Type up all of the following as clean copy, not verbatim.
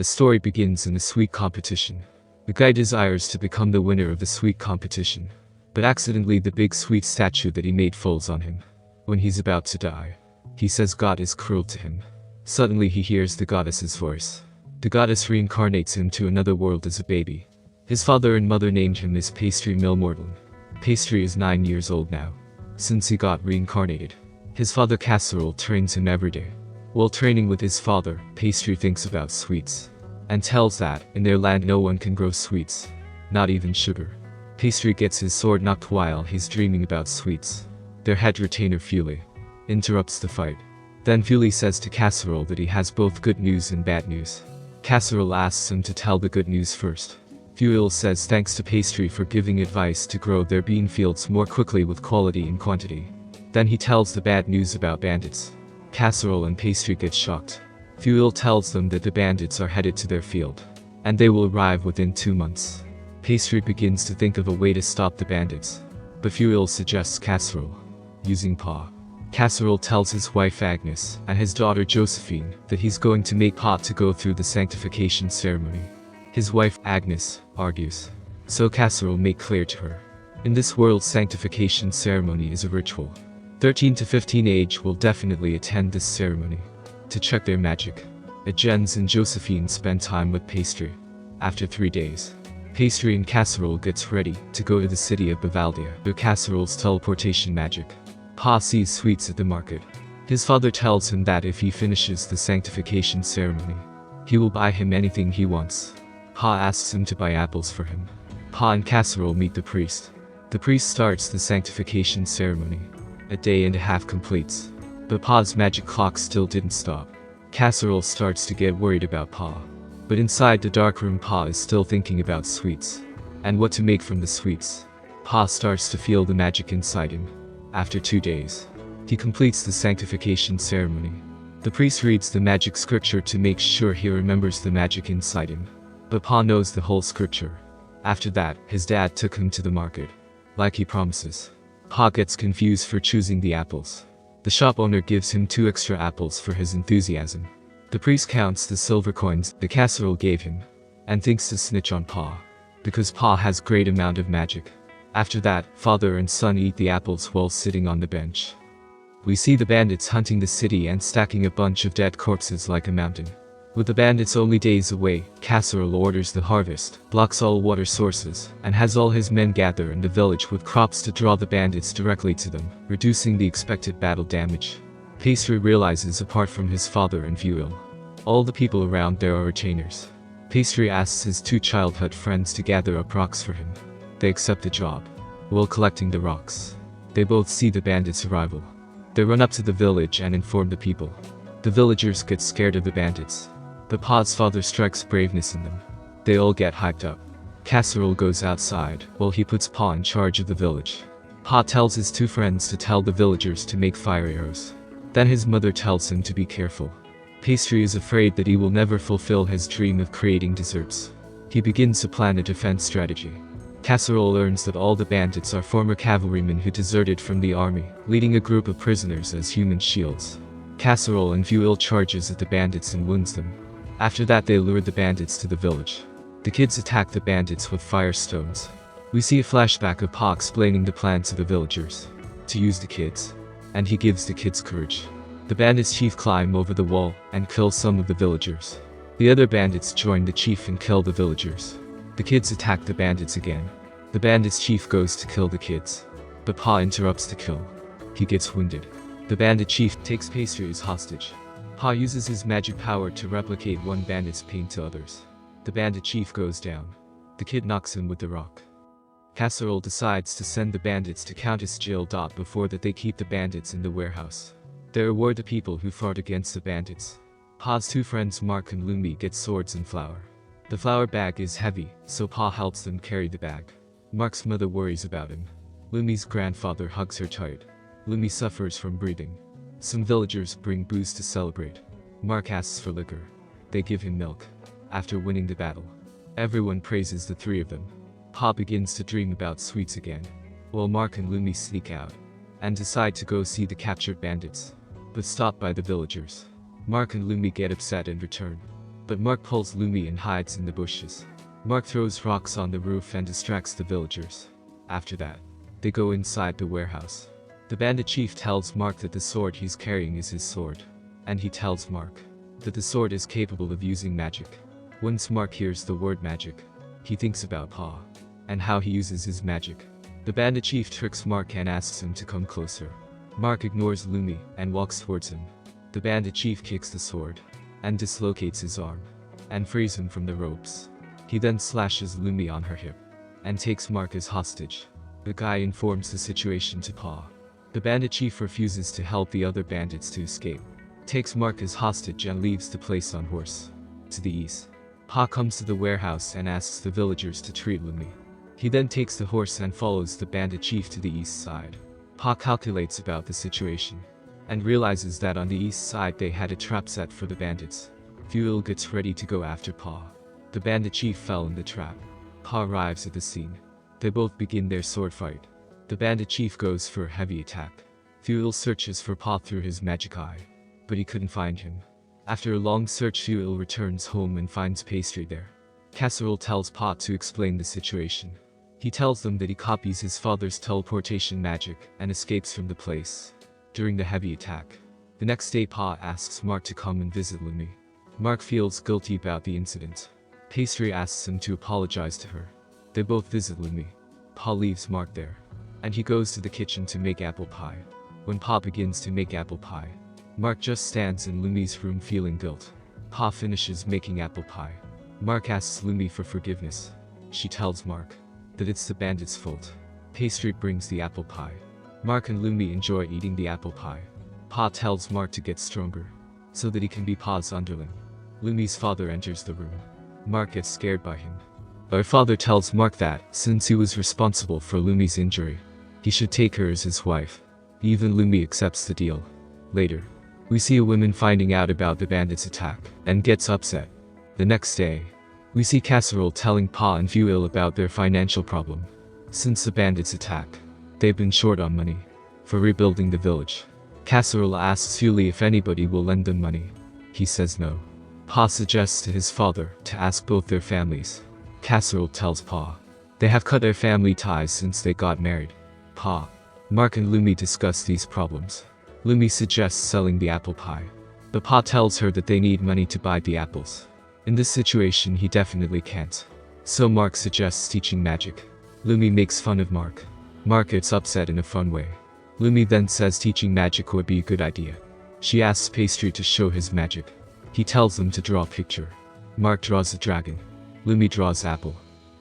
The story begins in a sweet competition. The guy desires to become the winner of the sweet competition, but accidentally the big sweet statue that he made falls on him. When he's about to die, he says God is cruel to him. Suddenly he hears the goddess's voice. The goddess reincarnates him to another world as a baby. His father and mother named him as Pastry Milmortal. Pastry is 9 years old now, since he got reincarnated. His father Casserole trains him every day. While training with his father, Pastry thinks about sweets, and tells that, in their land no one can grow sweets, not even sugar. Pastry gets his sword knocked while he's dreaming about sweets. Their head retainer Fuli interrupts the fight. Then Fuli says to Casserole that he has both good news and bad news. Casserole asks him to tell the good news first. Fuli says thanks to Pastry for giving advice to grow their bean fields more quickly with quality and quantity. Then he tells the bad news about bandits. Casserole and Pastry get shocked. Fuli tells them that the bandits are headed to their field, and they will arrive within 2 months. Pastry begins to think of a way to stop the bandits, but Fuli suggests Casserole using paw. Casserole tells his wife Agnes and his daughter Josephine that he's going to make paw to go through the sanctification ceremony. His wife Agnes argues, so Casserole make clear to her. In this world, sanctification ceremony is a ritual. 13 to 15 age will definitely attend this ceremony to check their magic. Jens and Josephine spend time with Pastry. After 3 days, Pastry and Casserole gets ready to go to the city of Bavaldia through Casserole's teleportation magic. Pa sees sweets at the market. His father tells him that if he finishes the sanctification ceremony, he will buy him anything he wants. Pa asks him to buy apples for him. Pa and Casserole meet the priest. The priest starts the sanctification ceremony. A day and a half completes, but Pa's magic clock still didn't stop. Casserole starts to get worried about Pa, but inside the dark room Pa is still thinking about sweets, and what to make from the sweets. Pa starts to feel the magic inside him. After 2 days, he completes the sanctification ceremony. The priest reads the magic scripture to make sure he remembers the magic inside him, but Pa knows the whole scripture. After that, his dad took him to the market, like he promises. Pa gets confused for choosing the apples. The shop owner gives him 2 extra apples for his enthusiasm. The priest counts the silver coins the Casserole gave him, and thinks to snitch on Pa, because Pa has great amount of magic. After that, father and son eat the apples while sitting on the bench. We see the bandits hunting the city and stacking a bunch of dead corpses like a mountain. With the bandits only days away, Casserole orders the harvest, blocks all water sources, and has all his men gather in the village with crops to draw the bandits directly to them, reducing the expected battle damage. Pastry realizes apart from his father and Fuli, all the people around there are retainers. Pastry asks his 2 childhood friends to gather up rocks for him. They accept the job. While collecting the rocks, they both see the bandits' arrival. They run up to the village and inform the people. The villagers get scared of the bandits, but Pa's father strikes braveness in them. They all get hyped up. Casserole goes outside, while he puts Pa in charge of the village. Pa tells his 2 friends to tell the villagers to make fire arrows. Then his mother tells him to be careful. Pastry is afraid that he will never fulfill his dream of creating desserts. He begins to plan a defense strategy. Casserole learns that all the bandits are former cavalrymen who deserted from the army, leading a group of prisoners as human shields. Casserole and Fuli charges at the bandits and wounds them. After that, they lure the bandits to the village. The kids attack the bandits with fire stones. We see a flashback of Pa explaining the plan to the villagers to use the kids, and he gives the kids courage. The bandits' chief climb over the wall and kill some of the villagers. The other bandits join the chief and kill the villagers. The kids attack the bandits again. The bandits' chief goes to kill the kids, but Pa interrupts the kill. He gets wounded. The bandit chief takes Pastry as hostage. Pa uses his magic power to replicate one bandit's pain to others. The bandit chief goes down. The kid knocks him with the rock. Casserole decides to send the bandits to Countess jail. Before that, they keep the bandits in the warehouse. They reward the people who fought against the bandits. Pa's 2 friends Mark and Lumi get swords and flour. The flour bag is heavy, so Pa helps them carry the bag. Mark's mother worries about him. Lumi's grandfather hugs her tight. Lumi suffers from breathing. Some villagers bring booze to celebrate. Mark asks for liquor. They give him milk. After winning the battle, everyone praises the 3 of them. Pa begins to dream about sweets again, while Mark and Lumi sneak out and decide to go see the captured bandits, but stopped by the villagers. Mark and Lumi get upset and return. but Mark pulls Lumi and hides in the bushes. Mark throws rocks on the roof and distracts the villagers. After that, they go inside the warehouse. The bandit chief tells Mark that the sword he's carrying is his sword, and he tells Mark that the sword is capable of using magic. Once Mark hears the word magic, he thinks about Pa and how he uses his magic. The bandit chief tricks Mark and asks him to come closer. Mark ignores Lumi and walks towards him. The bandit chief kicks the sword and dislocates his arm and frees him from the ropes. He then slashes Lumi on her hip and takes Mark as hostage. The guy informs the situation to Pa. The bandit chief refuses to help the other bandits to escape, takes Mark as hostage and leaves the place on horse. To the east, Pa comes to the warehouse and asks the villagers to treat Lumi. He then takes the horse and follows the bandit chief to the east side. Pa calculates about the situation and realizes that on the east side they had a trap set for the bandits. Fuel gets ready to go after Pa. The bandit chief fell in the trap. Pa arrives at the scene. They both begin their sword fight. The bandit chief goes for a heavy attack. Fuel searches for Pa through his magic eye, but he couldn't find him. After a long search, Fuel returns home and finds Pastry there. Casserole tells Pa to explain the situation. He tells them that he copies his father's teleportation magic and escapes from the place during the heavy attack. The next day, Pa asks Mark to come and visit Lumi. Mark feels guilty about the incident. Pastry asks him to apologize to her. They both visit Lumi. Pa leaves Mark there, and he goes to the kitchen to make apple pie. When Pa begins to make apple pie, Mark just stands in Lumi's room feeling guilt. Pa finishes making apple pie. Mark asks Lumi for forgiveness. She tells Mark that it's the bandit's fault. Pastry brings the apple pie. Mark and Lumi enjoy eating the apple pie. Pa tells Mark to get stronger so that he can be Pa's underling. Lumi's father enters the room. Mark gets scared by him. Her father tells Mark that, since he was responsible for Lumi's injury, he should take her as his wife. Even Lumi accepts the deal. Later, we see a woman finding out about the bandits' attack and gets upset. The next day, we see Casserole telling Pa and Fuel about their financial problem. Since the bandits' attack, they've been short on money for rebuilding the village. Casserole asks Fuel if anybody will lend them money. He says no. Pa suggests to his father to ask both their families. Casserole tells Pa they have cut their family ties since they got married. Pa, Mark and Lumi discuss these problems. Lumi suggests selling the apple pie, but Pa tells her that they need money to buy the apples. In this situation, he definitely can't. So Mark suggests teaching magic. Lumi makes fun of Mark. Mark gets upset in a fun way. Lumi then says teaching magic would be a good idea. She asks Pastry to show his magic. He tells them to draw a picture. Mark draws a dragon. Lumi draws apple.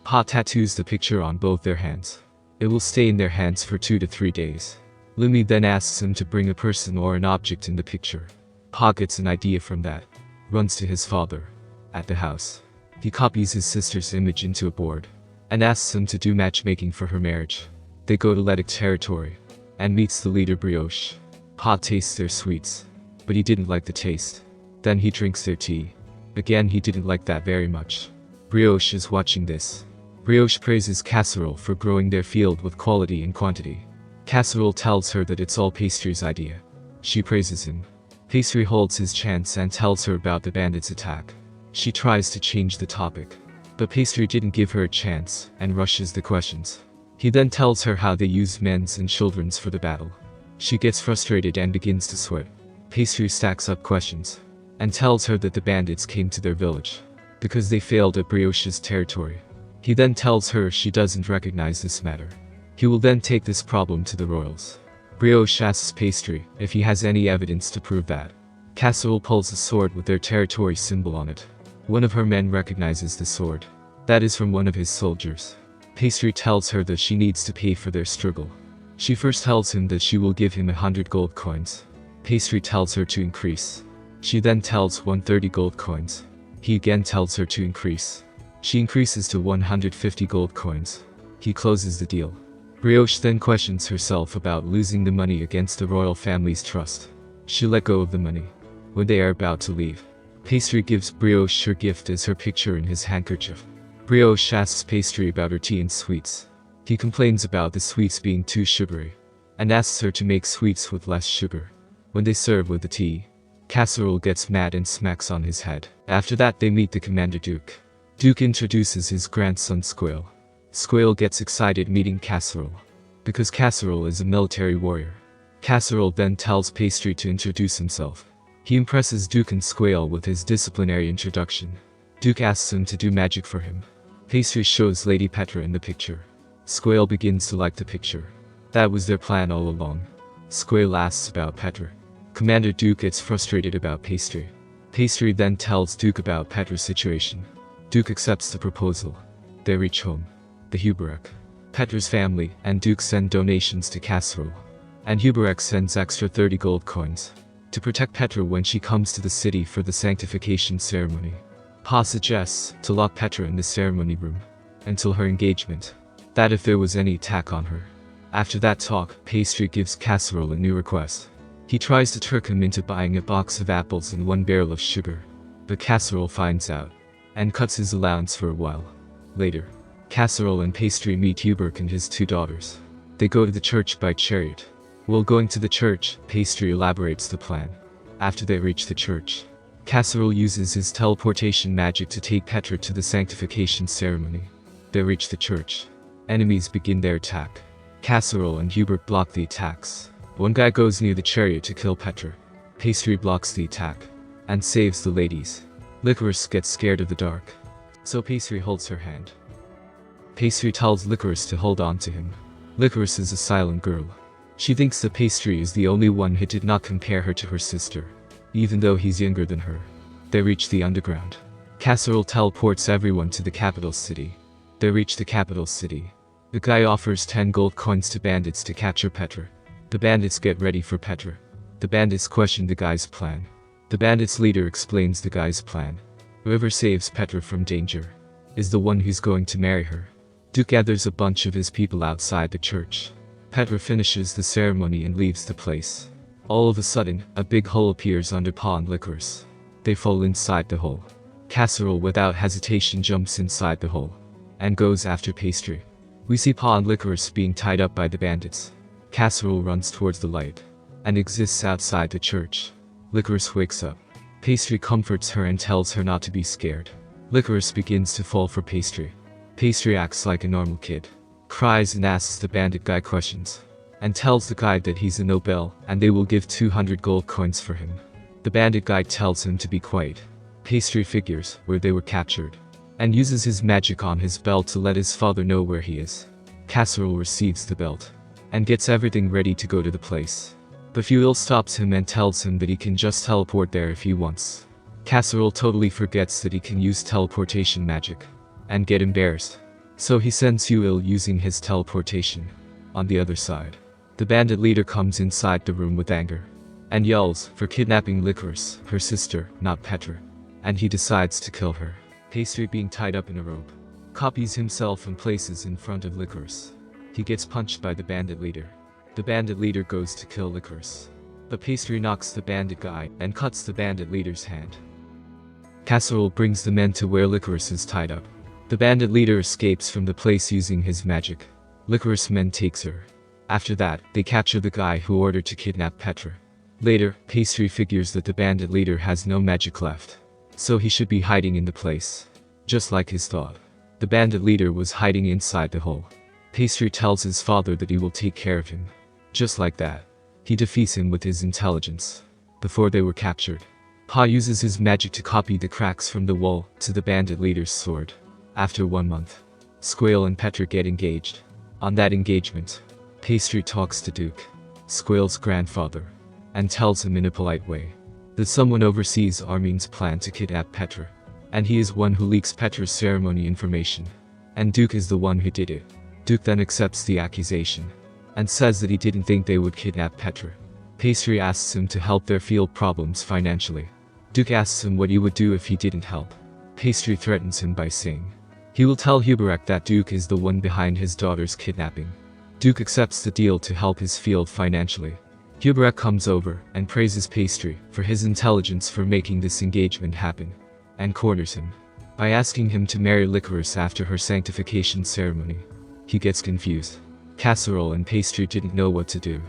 Pa tattoos the picture on both their hands. It will stay in their hands for 2 to 3 days. Lumi then asks him to bring a person or an object in the picture. Pa gets an idea from that. Runs to his father. At the house, he copies his sister's image into a board and asks him to do matchmaking for her marriage. They go to Letic territory and meets the leader Brioche. Pa tastes their sweets, but he didn't like the taste. Then he drinks their tea. Again, he didn't like that very much. Brioche is watching this. Brioche praises Casserole for growing their field with quality and quantity. Casserole tells her that it's all Pastry's idea. She praises him. Pastry holds his chance and tells her about the bandits' attack. She tries to change the topic, but Pastry didn't give her a chance and rushes the questions. He then tells her how they used men's and children's for the battle. She gets frustrated and begins to sweat. Pastry stacks up questions and tells her that the bandits came to their village because they failed at Brioche's territory. He then tells her she doesn't recognize this matter. He will then take this problem to the royals. Brioche asks Pastry if he has any evidence to prove that. Casserole pulls a sword with their territory symbol on it. One of her men recognizes the sword. That is from one of his soldiers. Pastry tells her that she needs to pay for their struggle. She first tells him that she will give him 100 gold coins. Pastry tells her to increase. She then tells 130 gold coins. He again tells her to increase. She increases to 150 gold coins. He closes the deal. Brioche then questions herself about losing the money against the royal family's trust. She let go of the money. When they are about to leave, Pastry gives Brioche her gift as her picture in his handkerchief. Brioche asks Pastry about her tea and sweets. He complains about the sweets being too sugary and asks her to make sweets with less sugar. When they serve with the tea, Casserole gets mad and smacks on his head. After that they meet the Commander Duke. Duke introduces his grandson Squale. Squale gets excited meeting Casserole, because Casserole is a military warrior. Casserole then tells Pastry to introduce himself. He impresses Duke and Squale with his disciplinary introduction. Duke asks him to do magic for him. Pastry shows Lady Petra in the picture. Squale begins to like the picture. That was their plan all along. Squale asks about Petra. Commander Duke gets frustrated about Pastry. Pastry then tells Duke about Petra's situation. Duke accepts the proposal. They reach home. The Huberek, Petra's family, and Duke send donations to Casserole. And Huberek sends extra 30 gold coins to protect Petra when she comes to the city for the sanctification ceremony. Pa suggests to lock Petra in the ceremony room until her engagement, that if there was any attack on her. After that talk, Pastry gives Casserole a new request. He tries to trick him into buying a box of apples and 1 barrel of sugar, but Casserole finds out and cuts his allowance for a while. Later, Casserole and Pastry meet Huberek and his 2 daughters. They go to the church by chariot. While going to the church, Pastry elaborates the plan. After they reach the church, Casserole uses his teleportation magic to take Petra to the sanctification ceremony. They reach the church. Enemies begin their attack. Casserole and Huberek block the attacks. One guy goes near the chariot to kill Petra. Pastry blocks the attack and saves the ladies. Licorice gets scared of the dark, so Pastry holds her hand. Pastry tells Licorice to hold on to him. Licorice is a silent girl. She thinks that Pastry is the only one who did not compare her to her sister, even though he's younger than her. They reach the underground. Casserole teleports everyone to the capital city. They reach the capital city. The guy offers 10 gold coins to bandits to capture Petra. The bandits get ready for Petra. The bandits question the guy's plan. The bandits' leader explains the guy's plan. Whoever saves Petra from danger is the one who's going to marry her. Duke gathers a bunch of his people outside the church. Petra finishes the ceremony and leaves the place. All of a sudden, a big hole appears under Pa and Licorice. They fall inside the hole. Casserole without hesitation jumps inside the hole and goes after Pastry. We see Pa and Licorice being tied up by the bandits. Casserole runs towards the light and exists outside the church. Licorice wakes up. Pastry comforts her and tells her not to be scared. Licorice begins to fall for Pastry. Pastry acts like a normal kid, cries and asks the bandit guy questions, and tells the guy that he's a noble and they will give 200 gold coins for him. The bandit guy tells him to be quiet. Pastry figures where they were captured and uses his magic on his belt to let his father know where he is. Casserole receives the belt and gets everything ready to go to the place. But Fuel stops him and tells him that he can just teleport there if he wants. Casserole totally forgets that he can use teleportation magic and get embarrassed, so he sends Fuel using his teleportation. On the other side, the bandit leader comes inside the room with anger and yells for kidnapping Licorice, her sister, not Petra, and he decides to kill her. Pastry, being tied up in a rope, copies himself and places in front of Licorice. He gets punched by the bandit leader. The bandit leader goes to kill Licorice, but Pastry knocks the bandit guy and cuts the bandit leader's hand. Casserole brings the men to where Licorice is tied up. The bandit leader escapes from the place using his magic. Licorice men takes her. After that, they capture the guy who ordered to kidnap Petra. Later, Pastry figures that the bandit leader has no magic left, so he should be hiding in the place. Just like his thought, the bandit leader was hiding inside the hole. Pastry tells his father that he will take care of him. Just like that, he defeats him with his intelligence. Before they were captured, Pa uses his magic to copy the cracks from the wall to the bandit leader's sword. After 1 month, Squale and Petra get engaged. On that engagement, Pastry talks to Duke, Squale's grandfather, and tells him in a polite way that someone oversees Armin's plan to kidnap Petra, and he is one who leaks Petra's ceremony information, and Duke is the one who did it. Duke then accepts the accusation and says that he didn't think they would kidnap Petra. Pastry asks him to help their field problems financially. Duke asks him what he would do if he didn't help. Pastry threatens him by saying he will tell Huberek that Duke is the one behind his daughter's kidnapping. Duke accepts the deal to help his field financially. Huberek comes over and praises Pastry for his intelligence for making this engagement happen, and corners him by asking him to marry Licorice after her sanctification ceremony. He gets confused. Casserole and Pastry didn't know what to do.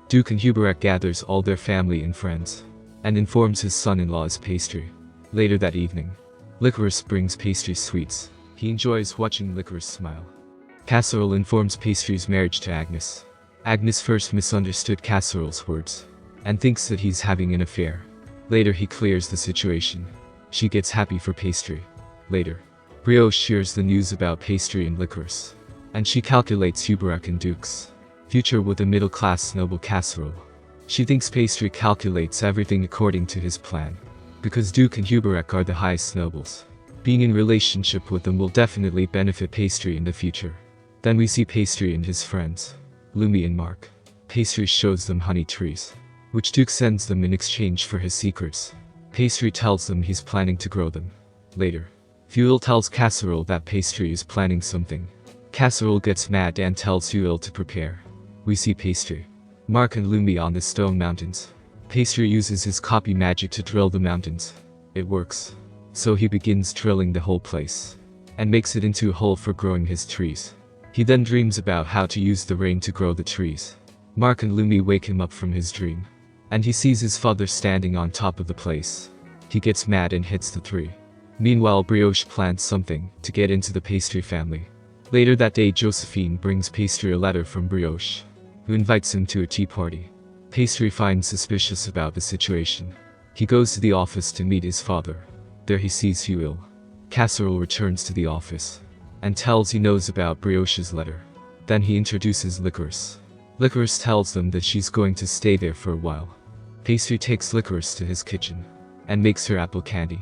Duke and Huberek gathers all their family and friends. and informs his son-in-law is Pastry. Later that evening, Licorice brings Pastry sweets. He enjoys watching Licorice smile. Casserole informs Pastry's marriage to Agnes. Agnes first misunderstood Casserole's words, and thinks that he's having an affair. Later he clears the situation. She gets happy for Pastry. Later, Brioche shares the news about Pastry and Licorice, and she calculates Hubert and Duke's future with a middle-class noble Casserole. She thinks Pastry calculates everything according to his plan, because Duke and Hubert are the highest nobles. Being in relationship with them will definitely benefit Pastry in the future. Then we see Pastry and his friends, Lumi and Mark. Pastry shows them honey trees, which Duke sends them in exchange for his secrets. Pastry tells them he's planning to grow them. Later, Fuel tells Casserole that Pastry is planning something. Casserole gets mad and tells Fuel to prepare. We see Pastry, Mark and Lumi on the stone mountains. Pastry uses his copy magic to drill the mountains. It works. So he begins drilling the whole place, and makes it into a hole for growing his trees. He then dreams about how to use the rain to grow the trees. Mark and Lumi wake him up from his dream, and he sees his father standing on top of the place. He gets mad and hits the tree. Meanwhile, Brioche plans something to get into the Pastry family. Later that day, Josephine brings Pastry a letter from Brioche, who invites him to a tea party. Pastry finds suspicious about the situation. He goes to the office to meet his father. There he sees Huil. Casserole returns to the office, and tells he knows about Brioche's letter. Then he introduces Licorice. Licorice tells them that she's going to stay there for a while. Pastry takes Licorice to his kitchen, and makes her apple candy.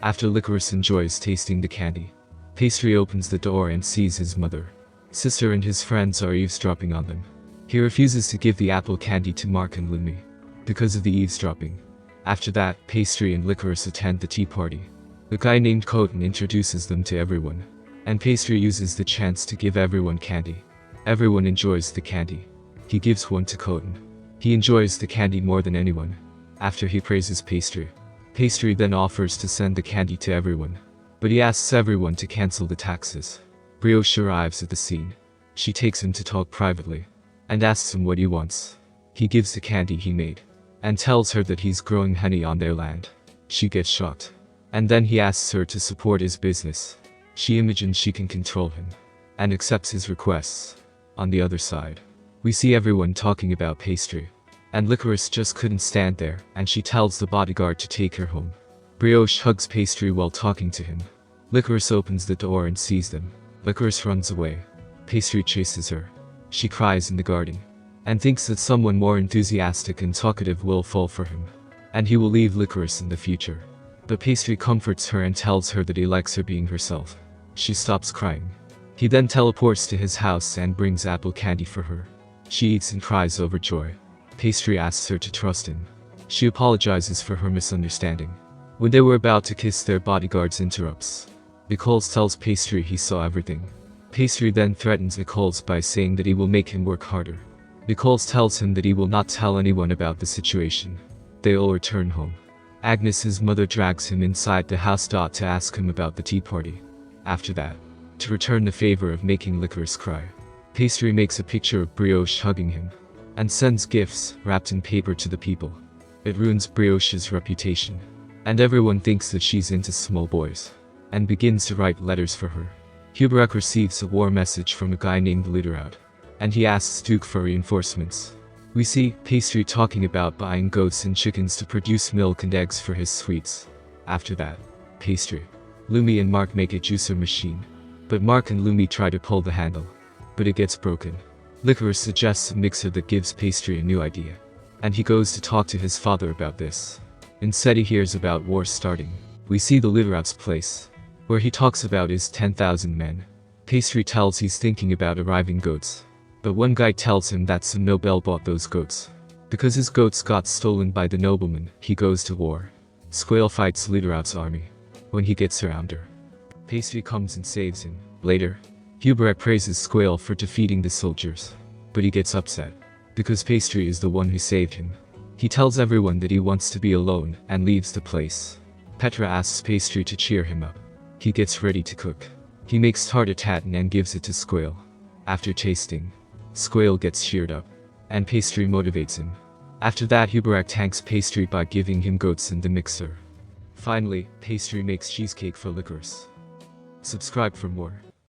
After Licorice enjoys tasting the candy, Pastry opens the door and sees his mother, sister and his friends are eavesdropping on them. He refuses to give the apple candy to Mark and Lumi, because of the eavesdropping. After that, Pastry and Licorice attend the tea party. A guy named Coton introduces them to everyone, and Pastry uses the chance to give everyone candy. Everyone enjoys the candy. He gives one to Coton. He enjoys the candy more than anyone. After he praises Pastry, Pastry then offers to send the candy to everyone, but he asks everyone to cancel the taxes. Brioche arrives at the scene. She takes him to talk privately, and asks him what he wants. He gives the candy he made, and tells her that he's growing honey on their land. She gets shocked, and then he asks her to support his business. She imagines she can control him, and accepts his requests. On the other side, we see everyone talking about Pastry, and Licorice just couldn't stand there, and she tells the bodyguard to take her home. Brioche hugs Pastry while talking to him. Licorice opens the door and sees them. Licorice runs away. Pastry chases her. She cries in the garden, and thinks that someone more enthusiastic and talkative will fall for him, and he will leave Licorice in the future. But Pastry comforts her and tells her that he likes her being herself. She stops crying. He then teleports to his house and brings apple candy for her. She eats and cries over joy. Pastry asks her to trust him. She apologizes for her misunderstanding. When they were about to kiss, their bodyguards interrupts. Nicoles tells Pastry he saw everything. Pastry then threatens Nicoles by saying that he will make him work harder. Nicoles tells him that he will not tell anyone about the situation. They all return home. Agnes, his mother, drags him inside the house to ask him about the tea party. After that, to return the favor of making Licorice cry, Pastry makes a picture of Brioche hugging him, and sends gifts wrapped in paper to the people. It ruins Brioche's reputation, and everyone thinks that she's into small boys, and begins to write letters for her. Hubert receives a war message from a guy named Liderhout, and he asks Duke for reinforcements. We see Pastry talking about buying goats and chickens to produce milk and eggs for his sweets. After that, Pastry, Lumi and Mark make a juicer machine, but Mark and Lumi try to pull the handle, but it gets broken. Licorice suggests a mixer that gives Pastry a new idea, and he goes to talk to his father about this. Instead, he hears about war starting. We see the Liderhout's place, where he talks about his 10,000 men. Pastry tells he's thinking about arriving goats, but one guy tells him that some noble bought those goats. Because his goats got stolen by the nobleman, he goes to war. Squale fights Liderhout's army. When he gets surrounded, Pastry comes and saves him. Later, Hubert praises Squale for defeating the soldiers, but he gets upset, because Pastry is the one who saved him. He tells everyone that he wants to be alone, and leaves the place. Petra asks Pastry to cheer him up. He gets ready to cook. He makes tartar-tatin and gives it to Squale. After tasting, Squale gets cheered up, and Pastry motivates him. After that, Huberak tanks Pastry by giving him goats in the mixer. Finally, Pastry makes cheesecake for Licorice. Subscribe for more.